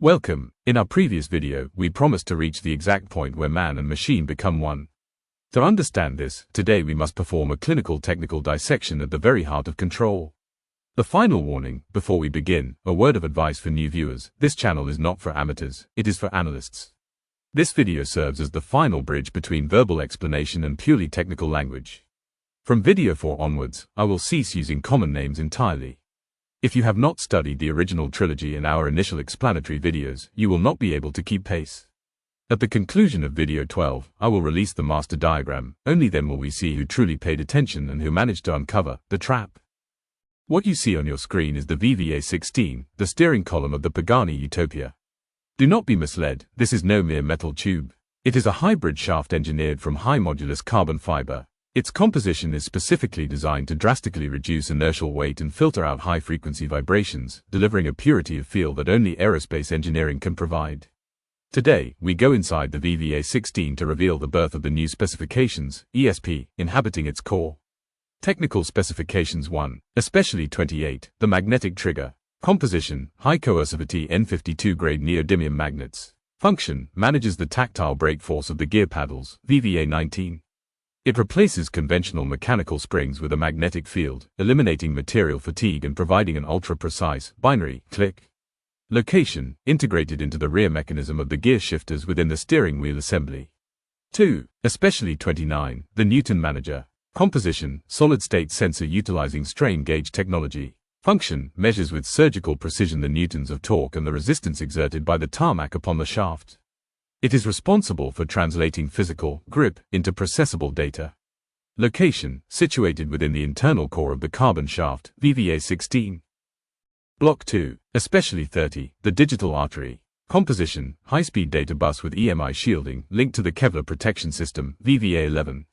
Welcome. In our previous video, we promised to reach the exact point where man and machine become one. To understand this, today we must perform a clinical technical dissection at the very heart of control. The final warning, before we begin, a word of advice for new viewers: this channel is not for amateurs, it is for analysts. This video serves as the final bridge between verbal explanation and purely technical language. From video 4 onwards, I will cease using common names entirely. If you have not studied the original trilogy and our initial explanatory videos, you will not be able to keep pace. At the conclusion of video 12, I will release the master diagram. Only then will we see who truly paid attention and who managed to uncover the trap. What you see on your screen is the VVA16, the steering column of the Pagani Utopia. Do not be misled, this is no mere metal tube. It is a hybrid shaft engineered from high modulus carbon fiber. Its composition is specifically designed to drastically reduce inertial weight and filter out high-frequency vibrations, delivering a purity of feel that only aerospace engineering can provide. Today, we go inside the VVA16 to reveal the birth of the new specifications, ESP, inhabiting its core. Technical specifications 1, especially 28, the magnetic trigger. Composition, high coercivity N52 grade neodymium magnets. Function, manages the tactile brake force of the gear paddles, VVA19. It replaces conventional mechanical springs with a magnetic field, eliminating material fatigue and providing an ultra-precise, binary, click. Location, integrated into the rear mechanism of the gear shifters within the steering wheel assembly. 2, especially 29, the Newton manager. Composition, solid-state sensor utilizing strain gauge technology. Function, measures with surgical precision the newtons of torque and the resistance exerted by the tarmac upon the shaft. It is responsible for translating physical grip into processable data. Location, situated within the internal core of the carbon shaft, VVA16. Block 2, especially 30, the digital artery. Composition, high-speed data bus with EMI shielding linked to the Kevlar protection system, VVA11.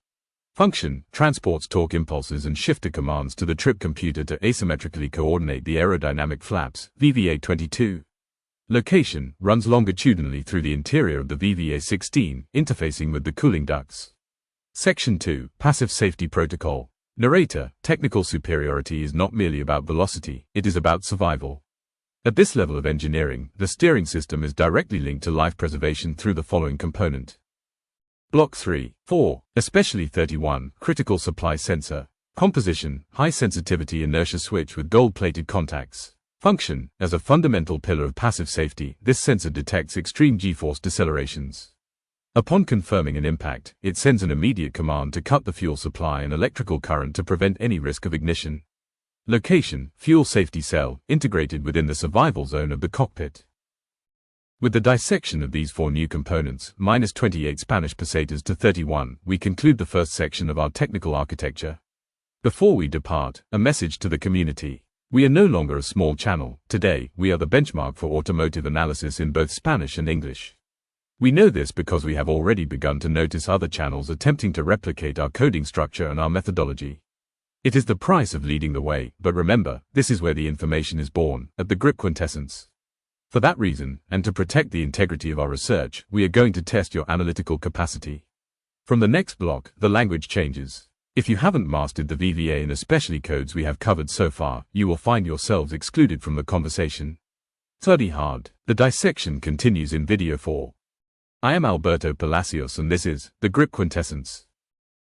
Function, transports torque impulses and shifter commands to the trip computer to asymmetrically coordinate the aerodynamic flaps, VVA22. Location, runs longitudinally through the interior of the VVA16, interfacing with the cooling ducts. Section 2, Passive Safety Protocol. Narrator, technical superiority is not merely about velocity, it is about survival. At this level of engineering, the steering system is directly linked to life preservation through the following component. Block 3, 4, especially 31, critical supply sensor. Composition, high sensitivity inertia switch with gold-plated contacts. Function, as a fundamental pillar of passive safety, this sensor detects extreme G-force decelerations. Upon confirming an impact, it sends an immediate command to cut the fuel supply and electrical current to prevent any risk of ignition. Location, fuel safety cell, integrated within the survival zone of the cockpit. With the dissection of these 4 new components, minus 28 Spanish pesetas to 31, we conclude the first section of our technical architecture. Before we depart, a message to the community. We are no longer a small channel. Today, we are the benchmark for automotive analysis in both Spanish and English. We know this because we have already begun to notice other channels attempting to replicate our coding structure and our methodology. It is the price of leading the way, but remember, this is where the information is born, at the grip Quintessence. For that reason, and to protect the integrity of our research, we are going to test your analytical capacity. From the next block, the language changes. If you haven't mastered the VVA and especially codes we have covered so far, you will find yourselves excluded from the conversation. Study hard. The dissection continues in video 4. I am Alberto Palacios and this is the Grip Quintessence.